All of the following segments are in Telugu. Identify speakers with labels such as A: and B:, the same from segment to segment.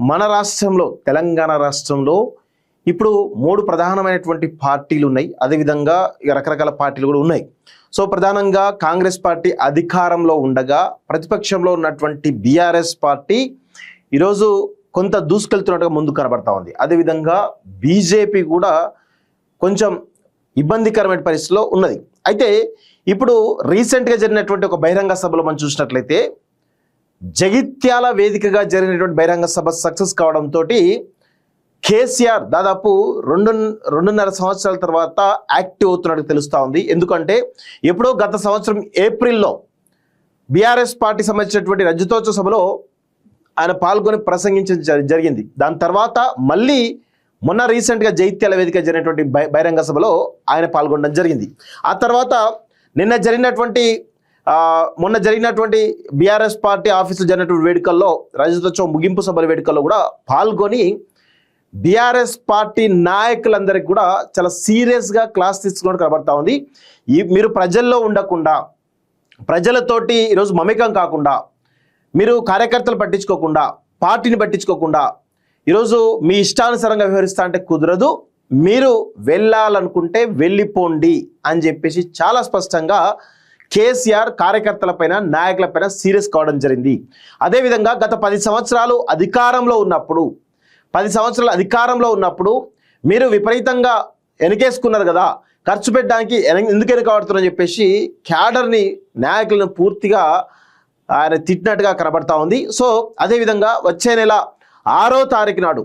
A: మన రాష్ట్రంలో తెలంగాణ రాష్ట్రంలో ఇప్పుడు మూడు ప్రధానమైనటువంటి పార్టీలు ఉన్నాయి. అదేవిధంగా రకరకాల పార్టీలు కూడా ఉన్నాయి. సో ప్రధానంగా కాంగ్రెస్ పార్టీ అధికారంలో ఉండగా ప్రతిపక్షంలో ఉన్నటువంటి బీఆర్ఎస్ పార్టీ ఈరోజు కొంత దూసుకెళ్తున్నట్టుగా ముందుకు కనబడతా ఉంది. అదేవిధంగా బీజేపీ కూడా కొంచెం ఇబ్బందికరమైన పరిస్థితిలో ఉన్నది. అయితే ఇప్పుడు రీసెంట్గా జరిగినటువంటి ఒక బహిరంగ సభలో మనం చూసినట్లయితే జగిత్యాల వేదికగా జరిగినటువంటి బహిరంగ సభ సక్సెస్ కావడంతో కేసీఆర్ దాదాపు రెండున్నర సంవత్సరాల తర్వాత యాక్టివ్ అవుతున్నట్టు తెలుస్తూ ఉంది. ఎందుకంటే ఎప్పుడో గత సంవత్సరం ఏప్రిల్లో బీఆర్ఎస్ పార్టీ సంబంధించినటువంటి రజతోత్సవ సభలో ఆయన పాల్గొని ప్రసంగించడం జరిగింది. దాని తర్వాత మళ్ళీ మొన్న రీసెంట్గా జగిత్యాల వేదిక జరిగినటువంటి బహిరంగ సభలో ఆయన పాల్గొనడం జరిగింది. ఆ తర్వాత మొన్న జరిగినటువంటి బీఆర్ఎస్ పార్టీ ఆఫీసులో జరిగినటువంటి వేడుకల్లో రజతోత్సవం ముగింపు సభల వేడుకల్లో కూడా పాల్గొని బీఆర్ఎస్ పార్టీ నాయకులందరికీ కూడా చాలా సీరియస్గా క్లాస్ తీసుకున్నట్టు కనబడతా ఉంది. మీరు ప్రజల్లో ఉండకుండా, ప్రజలతోటి ఈరోజు మమేకం కాకుండా, మీరు కార్యకర్తలు పట్టించుకోకుండా, పార్టీని పట్టించుకోకుండా ఈరోజు మీ ఇష్టానుసారంగా వ్యవహరిస్తా అంటే కుదరదు, మీరు వెళ్ళాలనుకుంటే వెళ్ళిపోండి అని చెప్పేసి చాలా స్పష్టంగా కేసీఆర్ కార్యకర్తలపైన నాయకులపైన సీరియస్ కావడం జరిగింది. అదేవిధంగా గత 10 సంవత్సరాలు అధికారంలో ఉన్నప్పుడు మీరు విపరీతంగా వెనకేసుకున్నారు కదా, ఖర్చు పెట్టడానికి ఎందుకు వెనకబడుతున్నారని చెప్పేసి క్యాడర్ని, నాయకులను పూర్తిగా ఆయన తిట్టినట్టుగా కనబడతా ఉంది. సో అదేవిధంగా వచ్చే నెల 6వ తారీఖు నాడు,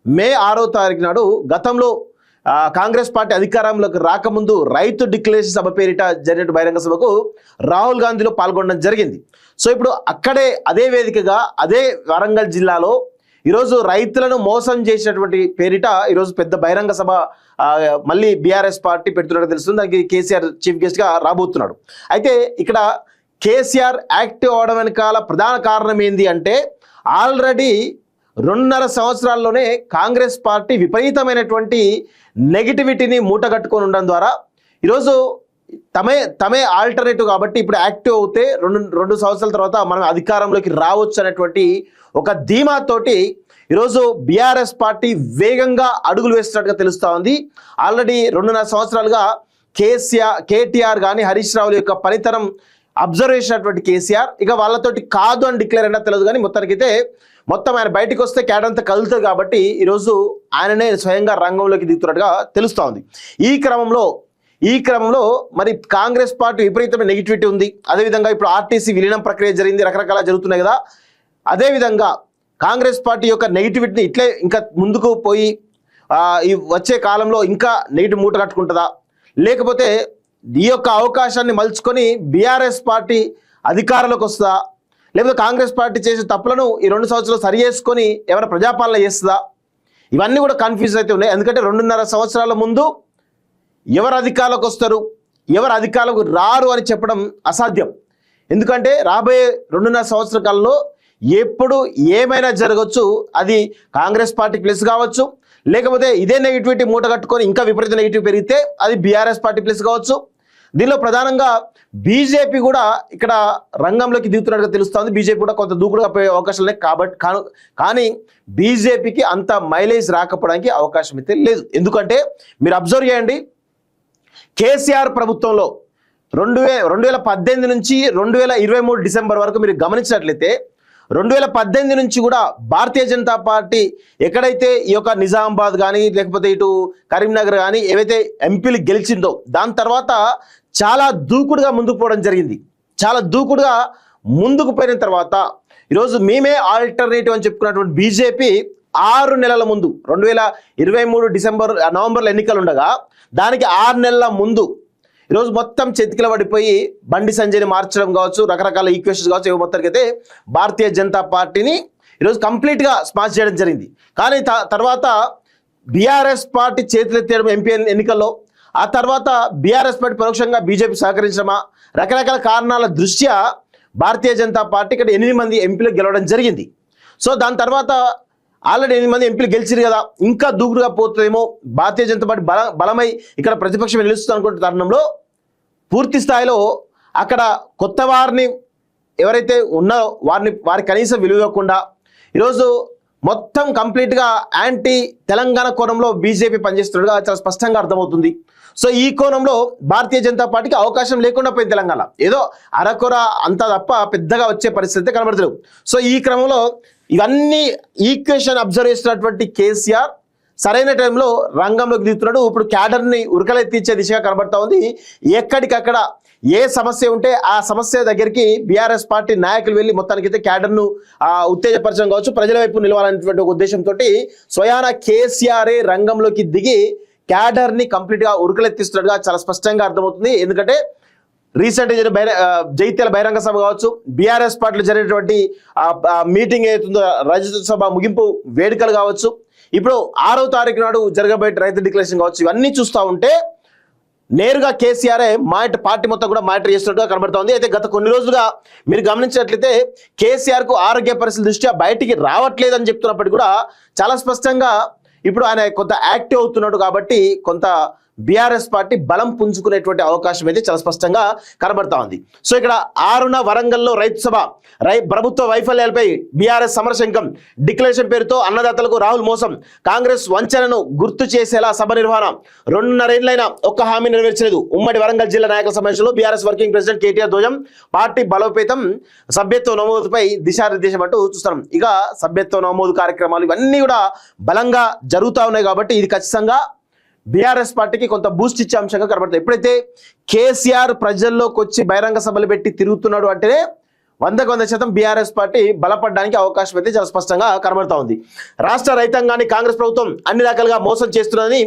A: మే 6వ తారీఖు నాడు గతంలో కాంగ్రెస్ పార్టీ అధికారంలోకి రాకముందు రైతు డిక్లరేషన్ సభ పేరిట జరిగిన బహిరంగ సభకు రాహుల్ గాంధీలో పాల్గొనడం జరిగింది. సో ఇప్పుడు అక్కడే అదే వేదికగా అదే వరంగల్ జిల్లాలో ఈరోజు రైతులను మోసం చేసినటువంటి పేరిట ఈరోజు పెద్ద బహిరంగ సభ మళ్ళీ బీఆర్ఎస్ పార్టీ పెడుతున్నట్టు తెలుస్తుంది. దానికి కేసీఆర్ చీఫ్ గెస్ట్గా రాబోతున్నాడు. అయితే ఇక్కడ కేసీఆర్ యాక్టివ్ అవడం వెనకాల ప్రధాన కారణం ఏంది అంటే ఆల్రెడీ 2.5 సంవత్సరాల్లోనే కాంగ్రెస్ పార్టీ విపరీతమైనటువంటి నెగిటివిటీని మూటగట్టుకొని ఉండడం ద్వారా ఈరోజు తమే ఆల్టర్నేటివ్ కాబట్టి ఇప్పుడు యాక్టివ్ అవుతే రెండు సంవత్సరాల తర్వాత మనం అధికారంలోకి రావచ్చు అనేటువంటి ఒక ధీమాతోటి ఈరోజు బీఆర్ఎస్ పార్టీ వేగంగా అడుగులు వేస్తున్నట్టుగా తెలుస్తూ ఉంది. ఆల్రెడీ 2.5 సంవత్సరాలుగా కేటీఆర్ కానీ హరీష్ రావుల యొక్క పనితనం అబ్జర్వ్ చేసినటువంటి కేసీఆర్ ఇక వాళ్ళతోటి కాదు అని డిక్లేర్ అయినా తెలియదు, కానీ మొత్తం ఆయన బయటకు వస్తే క్యాడర్ అంతా కలుగుతుంది కాబట్టి ఈరోజు ఆయననే స్వయంగా రంగంలోకి దిగుతున్నట్టుగా తెలుస్తూ ఉంది. ఈ క్రమంలో మరి కాంగ్రెస్ పార్టీ విపరీతమైన నెగిటివిటీ ఉంది. అదేవిధంగా ఇప్పుడు ఆర్టీసీ విలీనం ప్రక్రియ జరిగింది, రకరకాల జరుగుతున్నాయి కదా. అదేవిధంగా కాంగ్రెస్ పార్టీ యొక్క నెగిటివిటీని ఇట్లే ఇంకా ముందుకు పోయి ఈ వచ్చే కాలంలో ఇంకా నెగిటివ్ మూట కట్టుకుంటుందా, లేకపోతే ఈ యొక్క అవకాశాన్ని మలుచుకొని బీఆర్ఎస్ పార్టీ అధికారంలోకి వస్తుందా, లేకపోతే కాంగ్రెస్ పార్టీ చేసే తప్పులను ఈ 2 సంవత్సరాలు సరి చేసుకొని ఏమైనా ప్రజాపాలన చేస్తుందా, ఇవన్నీ కూడా కన్ఫ్యూజ్ అయితే ఉన్నాయి. ఎందుకంటే 2.5 సంవత్సరాల ముందు ఎవరు అధికారంలోకి వస్తారు, ఎవరు అధికారంలోకి రారు అని చెప్పడం అసాధ్యం. ఎందుకంటే రాబోయే 2.5 సంవత్సరాల కాలంలో ఎప్పుడు ఏమైనా జరగవచ్చు. అది కాంగ్రెస్ పార్టీ ప్లస్ కావచ్చు, లేకపోతే ఇదే నెగిటివిటీ మూట కట్టుకొని ఇంకా విపరీత నెగిటివ్ పెరిగితే అది బీఆర్ఎస్ పార్టీ ప్లస్ కావచ్చు. దీనిలో ప్రధానంగా బీజేపీ కూడా ఇక్కడ రంగంలోకి దిగుతున్నట్టుగా తెలుస్తుంది. బీజేపీ కూడా కొంత దూకుడుగా పోయే అవకాశాలు ఉన్నాయి. కానీ బీజేపీకి అంత మైలేజ్ రాకపోవడానికి అవకాశం అయితే లేదు. ఎందుకంటే మీరు అబ్జర్వ్ చేయండి, కేసీఆర్ ప్రభుత్వంలో 2018 నుంచి 2023 డిసెంబర్ వరకు మీరు గమనించినట్లయితే 2018 నుంచి కూడా భారతీయ జనతా పార్టీ ఎక్కడైతే ఈ యొక్క నిజామాబాద్ కానీ లేకపోతే ఇటు కరీంనగర్ కానీ ఏవైతే ఎంపీలు గెలిచిందో దాని తర్వాత చాలా దూకుడుగా ముందుకు పోవడం జరిగింది. చాలా దూకుడుగా ముందుకు పోయిన తర్వాత ఈరోజు మేమే ఆల్టర్నేటివ్ అని చెప్పుకున్నటువంటి బీజేపీ 6 నెలల ముందు 2023 నవంబర్లో ఎన్నికలు ఉండగా దానికి 6 నెలల ముందు ఈరోజు మొత్తం చెతికిల పడిపోయి బండి సంజయ్ని మార్చడం కావచ్చు, రకరకాల ఈక్వేషన్స్ కావచ్చు, మొత్తానికి అయితే భారతీయ జనతా పార్టీని ఈరోజు కంప్లీట్గా స్మాష్ చేయడం జరిగింది. కానీ తర్వాత బీఆర్ఎస్ పార్టీ చేతులెత్తేయడం ఎంపీ ఎన్నికల్లో, ఆ తర్వాత బీఆర్ఎస్ పార్టీ పరోక్షంగా బీజేపీ సహకరించడమా, రకరకాల కారణాల దృష్ట్యా భారతీయ జనతా పార్టీ ఇక్కడ 8 మంది ఎంపీలు గెలవడం జరిగింది. సో దాని తర్వాత ఆల్రెడీ 8 మంది ఎంపీలు గెలిచిరు కదా, ఇంకా దూకుడుగా పోతుందేమో, భారతీయ జనతా పార్టీ బలమై ఇక్కడ ప్రతిపక్షం నిలుస్తుంది అనుకుంటున్న తరుణంలో పూర్తి స్థాయిలో అక్కడ కొత్త వారిని ఎవరైతే ఉన్నారో వారి కనీసం విలువ ఇవ్వకుండా ఈరోజు మొత్తం కంప్లీట్గా యాంటీ తెలంగాణ కోణంలో బీజేపీ పనిచేస్తున్నట్టుగా చాలా స్పష్టంగా అర్థమవుతుంది. సో ఈ కోణంలో భారతీయ జనతా పార్టీకి అవకాశం లేకుండా పోయింది తెలంగాణ. ఏదో అరకొర అంతా తప్ప పెద్దగా వచ్చే పరిస్థితి కనబడతలేవు. సో ఈ క్రమంలో ఇవన్నీ ఈక్వేషన్ అబ్జర్వ్ చేసినటువంటి కేసీఆర్ సరైన టైంలో రంగంలోకి దిగుతున్నాడు. ఇప్పుడు క్యాడర్ని ఉరకలెత్తించే దిశగా కనబడతా ఉంది. ఎక్కడికక్కడ ఏ సమస్య ఉంటే ఆ సమస్య దగ్గరికి బీఆర్ఎస్ పార్టీ నాయకులు వెళ్ళి మొత్తానికైతే క్యాడర్ను ఉత్తేజపరచడం కావచ్చు, ప్రజల వైపు నిలవాలనేటువంటి ఒక ఉద్దేశంతో స్వయాన కేసీఆర్ రంగంలోకి దిగి క్యాడర్ని కంప్లీట్గా ఉరకలెత్తిస్తున్నట్టుగా చాలా స్పష్టంగా అర్థమవుతుంది. ఎందుకంటే రీసెంట్ జైత్యాల బహిరంగ సభ కావచ్చు, బీఆర్ఎస్ పార్టీలో జరిగినటువంటి మీటింగ్ ఏదైతుందో రజత సభ ముగింపు వేడుకలు కావచ్చు, ఇప్పుడు 6వ తారీఖు నాడు జరగబోయే రైతు డిక్లరేషన్ కావచ్చు, ఇవన్నీ చూస్తూ ఉంటే నేరుగా కేసీఆర్ పార్టీ మొత్తం కూడా మానిటర్ చేస్తున్నట్టుగా కనబడుతోంది. అయితే గత కొన్ని రోజులుగా మీరు గమనించినట్లయితే కేసీఆర్కు ఆరోగ్య పరిస్థితుల దృష్ట్యా బయటికి రావట్లేదని చెప్తున్నప్పటికీ కూడా చాలా స్పష్టంగా ఇప్పుడు ఆయన కొంత యాక్టివ్ అవుతున్నాడు. కాబట్టి కొంత బీఆర్ఎస్ పార్టీ బలం పుంజుకునేటువంటి అవకాశం అయితే చాలా స్పష్టంగా కనబడతా ఉంది. సో ఇక్కడ 6న వరంగల్లో రైతు సభ, ప్రభుత్వ వైఫల్యాలపై బీఆర్ఎస్ సమరశంఖం, డిక్లరేషన్ పేరుతో అన్నదాతలకు రాహుల్ మోసం, కాంగ్రెస్ వంచనను గుర్తు చేసేలా సభ నిర్వహణ, 2.5 ఏళ్లైనా ఒక్క హామీ నెరవేర్చలేదు. ఉమ్మడి వరంగల్ జిల్లా నాయకుల సమావేశంలో బీఆర్ఎస్ వర్కింగ్ ప్రెసిడెంట్ కేటీఆర్ ధ్వజం, పార్టీ బలోపేతం, సభ్యత్వ నమోదుపై దిశానిర్దేశం అంటూ చూస్తున్నాం. ఇక సభ్యత్వ నమోదు కార్యక్రమాలు ఇవన్నీ కూడా బలంగా జరుగుతూ ఉన్నాయి. కాబట్టి ఇది ఖచ్చితంగా బీఆర్ఎస్ పార్టీకి కొంత బూస్ట్ ఇచ్చే అంశంగా కనబడుతుంది. ఎప్పుడైతే కేసీఆర్ ప్రజల్లోకి వచ్చి బహిరంగ సభలు పెట్టి తిరుగుతున్నాడు అంటేనే 100% బీఆర్ఎస్ పార్టీ బలపడడానికి అవకాశం అయితే చాలా స్పష్టంగా కనబడతా ఉంది. రాష్ట్ర రైతాంగాన్ని కాంగ్రెస్ ప్రభుత్వం అన్ని రకాలుగా మోసం చేస్తున్నదని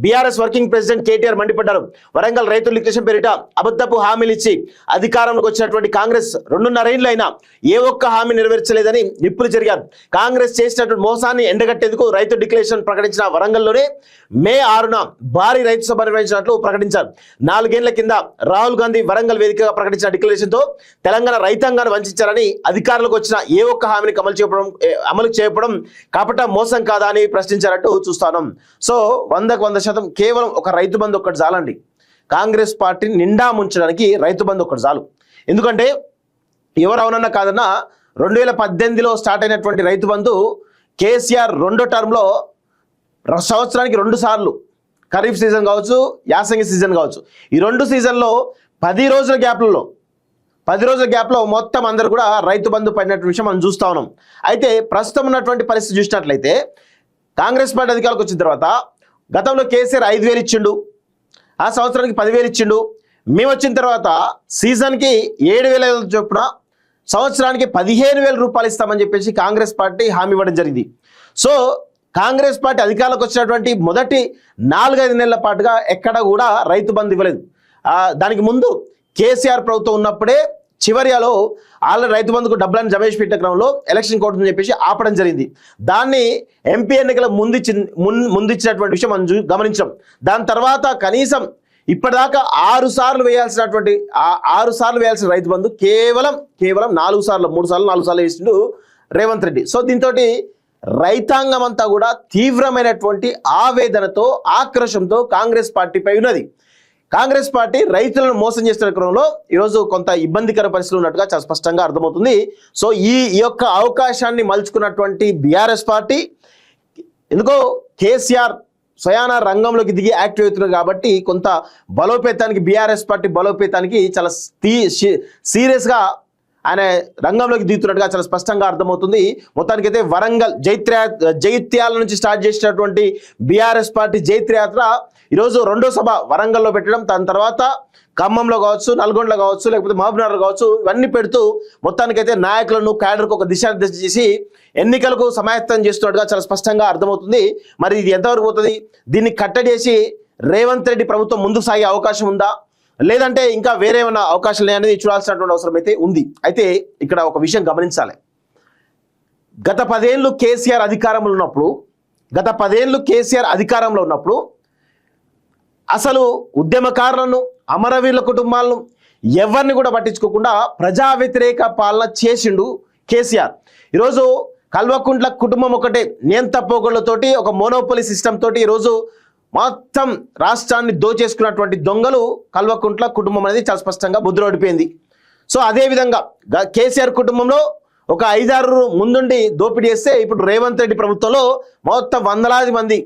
A: బీఆర్ఎస్ వర్కింగ్ ప్రెసిడెంట్ కేటీఆర్ మండిపడ్డారు. వరంగల్ రైతుల డిక్లరేషన్ పేరిట అబద్ధపు హామీలు ఇచ్చి అధికారంలోకి వచ్చినటువంటి కాంగ్రెస్ 2.5 ఏళ్లైనా ఏ ఒక్క హామీ నెరవేర్చలేదని నిప్పులు జరిగారు. కాంగ్రెస్ చేసినటువంటి మోసాన్ని ఎండగట్టేందుకు రైతు డిక్లరేషన్ ప్రకటించిన వరంగల్లోనే మే 6న భారీ రైతు సభ నిర్వహించినట్లు ప్రకటించారు. 4 ఏళ్ల కింద రాహుల్ గాంధీ వరంగల్ వేదికగా ప్రకటించిన డిక్లరేషన్తో తెలంగాణ రైతాంగాన్ని వంచారని, అధికారులకు వచ్చిన ఏ ఒక్క హామీని అమలు చేయడం కాపట మోసం కాదా అని ప్రశ్నించారంటూ చూస్తాను. సో 100% కేవలం ఒక రైతు బంధు ఒక్కటి చాలండి. కాంగ్రెస్ పార్టీని నిండా ముంచడానికి రైతు బంధు ఒక్కటి చాలు. ఎందుకంటే ఎవరు అవునన్నా కాదన్నా 2018లో స్టార్ట్ అయినటువంటి రైతు బంధు కేసీఆర్ 2వ టర్మ్లో సంవత్సరానికి 2 సార్లు, ఖరీఫ్ సీజన్ కావచ్చు, యాసంగి సీజన్ కావచ్చు, ఈ 2 సీజన్లో 10 రోజుల గ్యాప్లో మొత్తం అందరూ కూడా రైతు బంధు పడినటువంటి విషయం మనం చూస్తూ ఉన్నాం. అయితే ప్రస్తుతం ఉన్నటువంటి పరిస్థితి చూసినట్లయితే కాంగ్రెస్ పార్టీ అధికారులకు వచ్చిన తర్వాత గతంలో కేసీఆర్ 5,000 ఇచ్చిండు, ఆ సంవత్సరానికి 10,000 ఇచ్చిండు. మేము వచ్చిన తర్వాత సీజన్కి 7,000 చొప్పున సంవత్సరానికి 15,000 రూపాయలు ఇస్తామని చెప్పేసి కాంగ్రెస్ పార్టీ హామీ ఇవ్వడం జరిగింది. సో కాంగ్రెస్ పార్టీ అధికారులకు వచ్చినటువంటి మొదటి 4-5 నెలల పాటుగా ఎక్కడ కూడా రైతు బంధు ఇవ్వలేదు. దానికి ముందు కేసీఆర్ ప్రభుత్వం ఉన్నప్పుడే చివరిలో ఆల్రెడీ రైతు బంధుకు డబ్బులను జమ చేసి పెట్టే క్రమంలో ఎలక్షన్ కోర్టు చెప్పేసి ఆపడం జరిగింది. దాన్ని ఎంపీ ఎన్నికల ముందిచ్చినటువంటి విషయం మనం గమనించాం. దాని తర్వాత కనీసం ఇప్పటిదాకా 6 సార్లు వేయాల్సినటువంటి 6 సార్లు వేయాల్సిన రైతు బంధు కేవలం 4 సార్లు 4 సార్లు వేసిండు రేవంత్ రెడ్డి. సో దీంతో రైతాంగం అంతా కూడా తీవ్రమైనటువంటి ఆవేదనతో, ఆక్రోశంతో కాంగ్రెస్ పార్టీపై ఉన్నది. కాంగ్రెస్ పార్టీ రైతులను మోసం చేస్తున్న క్రమంలో ఈరోజు కొంత ఇబ్బందికర పరిస్థితులు ఉన్నట్టుగా చాలా స్పష్టంగా అర్థమవుతుంది. సో ఈ యొక్క అవకాశాన్ని మలుచుకున్నటువంటి బీఆర్ఎస్ పార్టీ ఎందుకో కేసీఆర్ స్వయాన రంగంలోకి దిగి యాక్టివ్ అవుతున్నారు కాబట్టి కొంత బలోపేతానికి, బీఆర్ఎస్ పార్టీ బలోపేతానికి చాలా సీరియస్గా ఆయన రంగంలోకి దిగుతున్నట్టుగా చాలా స్పష్టంగా అర్థమవుతుంది. మొత్తానికైతే వరంగల్ జైత్యాల నుంచి స్టార్ట్ చేసినటువంటి బీఆర్ఎస్ పార్టీ జైత్రయాత్ర ఈరోజు 2వ సభ వరంగల్లో పెట్టడం, దాని తర్వాత ఖమ్మంలో కావచ్చు, నల్గొండలో కావచ్చు, లేకపోతే మహబూబ్నగర్ కావచ్చు, ఇవన్నీ పెడుతూ మొత్తానికైతే నాయకులను, క్యాడర్కు ఒక దిశానిర్దేశం చేసి ఎన్నికలకు సమాయత్తం చేస్తున్నట్టుగా చాలా స్పష్టంగా అర్థమవుతుంది. మరి ఇది ఎంతవరకు పోతుంది? దీన్ని కట్టడేసి రేవంత్ రెడ్డి ప్రభుత్వం ముందుకు సాగే అవకాశం ఉందా, లేదంటే ఇంకా వేరే ఏమైనా అవకాశాలు ఉన్నాయనేది చూడాల్సినటువంటి అవసరం అయితే ఉంది. అయితే ఇక్కడ ఒక విషయం గమనించాలి. గత 10 ఏళ్ళు కేసీఆర్ అధికారంలో ఉన్నప్పుడు అసలు ఉద్యమకారులను, అమరవీరుల కుటుంబాలను ఎవరిని కూడా పట్టించుకోకుండా ప్రజా వ్యతిరేక పాలన చేసిండు కేసీఆర్. ఈరోజు కల్వకుంట్ల కుటుంబం ఒకటే నియంత పోగొళ్లతోటి, ఒక మోనోపోలీ సిస్టమ్ తోటి ఈరోజు మొత్తం రాష్ట్రాన్ని దోచేసుకున్నటువంటి దొంగలు కల్వకుంట్ల కుటుంబం అనేది చాలా స్పష్టంగా బుద్ధిలోడిపోయింది. సో అదేవిధంగా కేసీఆర్ కుటుంబంలో ఒక 5-6 ముందుండి దోపిడీ చేస్తే ఇప్పుడు రేవంత్ రెడ్డి ప్రభుత్వంలో మొత్తం వందలాది మంది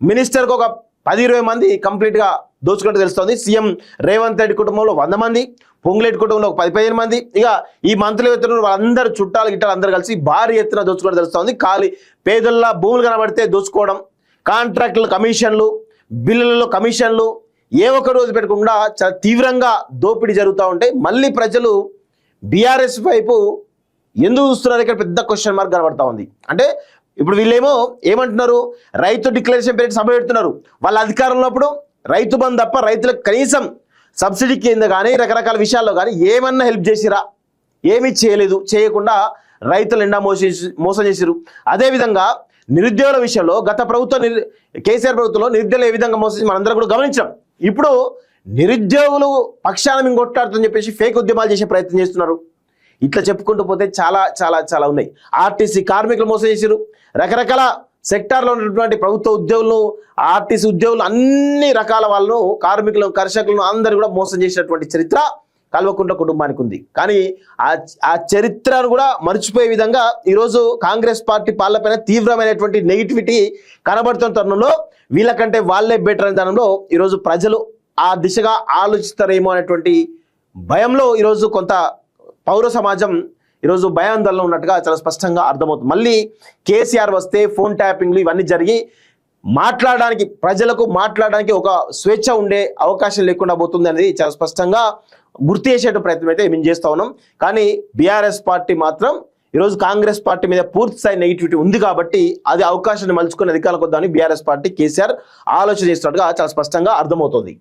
A: మినిస్టర్కి ఒక 10-20 మంది కంప్లీట్గా దోచుకుంటూ తెలుస్తోంది. సీఎం రేవంత్ రెడ్డి కుటుంబంలో 100 మంది, పొంగులేటి కుటుంబంలో ఒక 10-15 మంది, ఇక ఈ మంత్రులు ఎత్తున వాళ్ళందరూ చుట్టాలు గిట్టాలు అందరూ కలిసి భారీ ఎత్తున దోచుకుంటూ తెలుస్తోంది. ఖాళీ పేదల్లో భూములు కనబడితే దోచుకోవడం, కాంట్రాక్టులు కమిషన్లు, బిల్లులలో కమిషన్లు ఏ ఒక్క రోజు పెట్టకుండా చాలా తీవ్రంగా దోపిడీ జరుగుతూ ఉంటే మళ్ళీ ప్రజలు బీఆర్ఎస్ వైపు ఎందుకు చూస్తున్నారు? ఇక్కడ పెద్ద క్వశ్చన్ మార్క్ కనబడతా ఉంది. అంటే ఇప్పుడు వీళ్ళేమో ఏమంటున్నారు, రైతు డిక్లరేషన్ పీరియడ్ సభ పెడుతున్నారు. వాళ్ళ అధికారంలో ఉన్నప్పుడు రైతు బంధు తప్ప రైతులకు కనీసం సబ్సిడీ కింద కానీ రకరకాల విషయాల్లో కానీ ఏమన్నా హెల్ప్ చేసిరా? ఏమీ చేయలేదు. చేయకుండా రైతులు ఎండా మోసం చేసిరు. అదేవిధంగా నిరుద్యోగుల విషయంలో గత ప్రభుత్వం కేసీఆర్ ప్రభుత్వంలో నిరుద్యోగులు ఏ విధంగా మోసం మనందరం కూడా గమనించాం. ఇప్పుడు నిరుద్యోగులు పక్షాన మేము కొట్లాడుతుందని చెప్పేసి ఫేక్ ఉద్యమాలు చేసే ప్రయత్నం చేస్తున్నారు. ఇట్లా చెప్పుకుంటూ పోతే చాలా చాలా చాలా ఉన్నాయి. ఆర్టీసీ కార్మికులు మోసం చేసిరు. రకరకాల సెక్టార్లో ఉన్నటువంటి ప్రభుత్వ ఉద్యోగులను, ఆర్టీసీ ఉద్యోగులు, అన్ని రకాల వాళ్ళను, కార్మికులను, కర్షకులను అందరూ కూడా మోసం చేసినటువంటి చరిత్ర కల్వకుంట్ల కుటుంబానికి ఉంది. కానీ ఆ చరిత్రను కూడా మర్చిపోయే విధంగా ఈరోజు కాంగ్రెస్ పార్టీ పాలనపైన తీవ్రమైనటువంటి నెగిటివిటీ కనబడుతున్న తరుణంలో వీళ్ళకంటే వాళ్ళే బెటర్ అనే తరుణంలో ఈరోజు ప్రజలు ఆ దిశగా ఆలోచిస్తారేమో అనేటువంటి భయంలో ఈరోజు కొంత పౌర సమాజం ఈరోజు భయాందోళన ఉన్నట్టుగా చాలా స్పష్టంగా అర్థమవుతుంది. మళ్ళీ కేసీఆర్ వస్తే ఫోన్ ట్యాపింగ్లు ఇవన్నీ జరిగి ప్రజలకు మాట్లాడడానికి ఒక స్వేచ్ఛ ఉండే అవకాశం లేకుండా పోతుంది అనేది చాలా స్పష్టంగా గుర్తు చేసే ప్రయత్నం అయితే మేము చేస్తూ ఉన్నాం. కానీ బీఆర్ఎస్ పార్టీ మాత్రం ఈరోజు కాంగ్రెస్ పార్టీ మీద పూర్తి స్థాయి నెగిటివిటీ ఉంది కాబట్టి అది అవకాశాన్ని మలుచుకుని అధికారంలోకి వద్దామని బీఆర్ఎస్ పార్టీ కేసీఆర్ ఆలోచన చేస్తున్నట్టుగా చాలా స్పష్టంగా అర్థమవుతుంది.